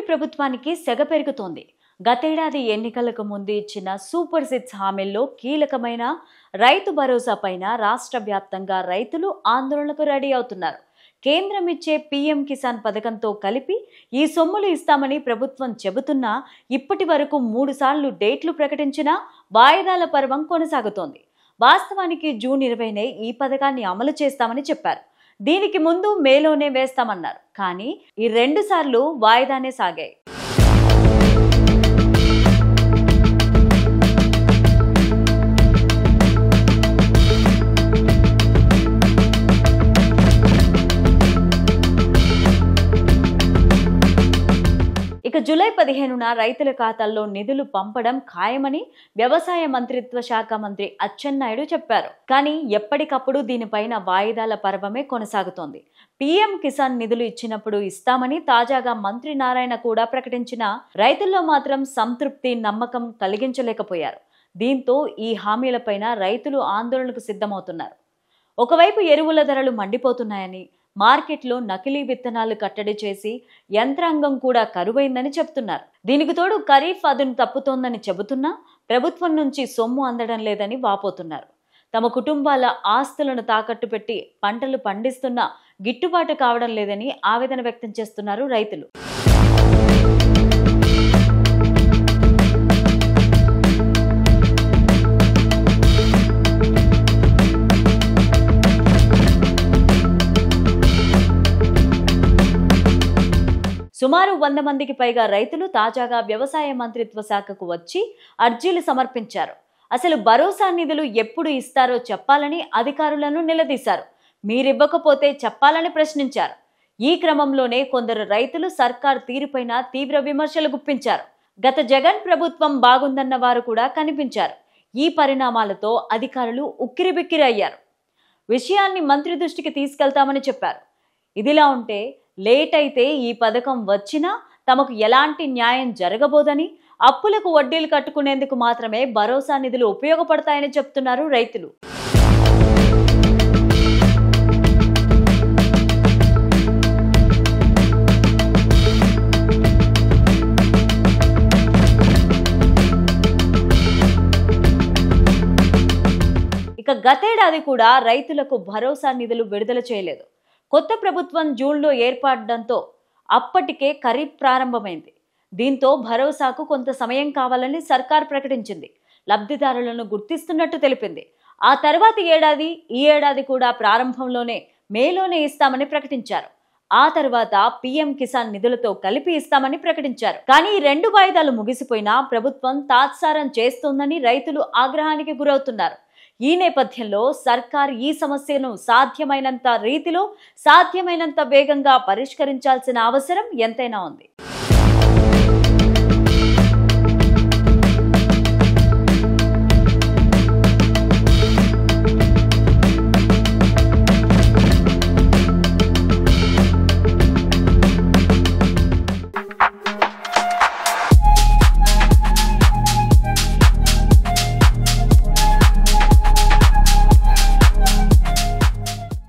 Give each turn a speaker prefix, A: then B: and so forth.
A: ప్రభుత్వానికి సెగ పెరుగుతోంది. గతేడాది ఎన్నికలకు ముందు ఇచ్చిన సూపర్ 6 హామీల్లో కీలకమైన రైతు భరోసా పైన రాష్ట్ర వ్యాప్తంగా రైతులు ఆందోళనకు రెడీ అవుతున్నారు. కేంద్రం ఇచ్చే పీఎం కిసాన్ పథకంతో కలిపి ఈ సొమ్ములు ఇస్తామని ప్రభుత్వం చెబుతున్నా ఇప్పటి వరకు 3 సార్లు డేట్లు ప్రకటించినా వాయిదాల పర్వం కొనసాగుతోంది. వాస్తవానికి జూన్ 20నే ఈ పథకాన్ని అమలు చేస్తామని చెప్పారు. దీనికి ముందు మేలోనే వేస్తామన్నారు. కానీ ఈ 2 సార్లు వాయిదానే సాగాయి. ఇక జూలై 15న రైతుల ఖాతాల్లో నిధులు పంపడం ఖాయమని వ్యవసాయ మంత్రిత్వ శాఖ మంత్రి అచ్చెన్నాయుడు చెప్పారు. కానీ ఎప్పటికప్పుడు దీనిపైన వాయిదాల పర్వమే కొనసాగుతోంది. పీఎం కిసాన్ నిధులు ఇచ్చినప్పుడు ఇస్తామని తాజాగా మంత్రి నారాయణ కూడా ప్రకటించినా రైతుల్లో మాత్రం సంతృప్తి, నమ్మకం కలిగించలేకపోయారు. దీంతో ఈ హామీలపైన రైతులు ఆందోళనకు సిద్ధమవుతున్నారు. ఒకవైపు ఎరువుల ధరలు మండిపోతున్నాయని, మార్కెట్లో నకిలీ విత్తనాలు కట్టడి చేసి యంత్రాంగం కూడా కరువైందని చెబుతున్నారు. దీనికి తోడు ఖరీఫ్ అదును తప్పుతోందని చెబుతున్నా ప్రభుత్వం నుంచి సొమ్ము అందడం లేదని వాపోతున్నారు. తమ కుటుంబాల ఆస్తులను తాకట్టు పెట్టి పంటలు పండిస్తున్నా గిట్టుబాటు కావడం లేదని ఆవేదన వ్యక్తం చేస్తున్నారు రైతులు. సుమారు 100 మందికి పైగా రైతులు తాజాగా వ్యవసాయ మంత్రిత్వ శాఖకు వచ్చి అర్జీలు సమర్పించారు. అసలు భరోసా నిధులు ఎప్పుడు ఇస్తారో చెప్పాలని అధికారులను నిలదీశారు. మీరివ్వకపోతే చెప్పాలని ప్రశ్నించారు. ఈ క్రమంలోనే కొందరు రైతులు సర్కార్ తీరుపైన తీవ్ర విమర్శలు గుప్పించారు. గత జగన్ ప్రభుత్వం బాగుందన్న వారు కూడా కనిపించారు. ఈ పరిణామాలతో అధికారులు ఉక్కిరిబిక్కిరి అయ్యారు. విషయాన్ని మంత్రి దృష్టికి తీసుకెళ్తామని చెప్పారు. ఇదిలా ఉంటే లేట్ అయితే ఈ పథకం వచ్చినా తమకు ఎలాంటి న్యాయం జరగబోదని, అప్పులకు వడ్డీలు కట్టుకునేందుకు మాత్రమే భరోసా నిధులు ఉపయోగపడతాయని చెప్తున్నారు రైతులు. ఇక గతేడాది కూడా రైతులకు భరోసా నిధులు విడుదల చేయలేదు. కొత్త ప్రభుత్వం జూన్లో ఏర్పడడంతో అప్పటికే ఖరీఫ్ ప్రారంభమైంది. దీంతో భరోసాకు కొంత సమయం కావాలని సర్కార్ ప్రకటించింది. లబ్ధిదారులను గుర్తిస్తున్నట్టు తెలిపింది. ఆ తర్వాతి ఈ ఏడాది కూడా ప్రారంభంలోనే మేలోనే ఇస్తామని ప్రకటించారు. ఆ తర్వాత పీఎం కిసాన్ నిధులతో కలిపి ఇస్తామని ప్రకటించారు. కానీ ఈ 2 వాయిదాలు ముగిసిపోయినా ప్రభుత్వం తాత్సారం చేస్తోందని రైతులు ఆగ్రహానికి గురవుతున్నారు. ఈ నేపథ్యంలో సర్కార్ ఈ సమస్యను సాధ్యమైనంత రీతిలో, సాధ్యమైనంత వేగంగా పరిష్కరించాల్సిన అవసరం ఎంతైనా ఉంది.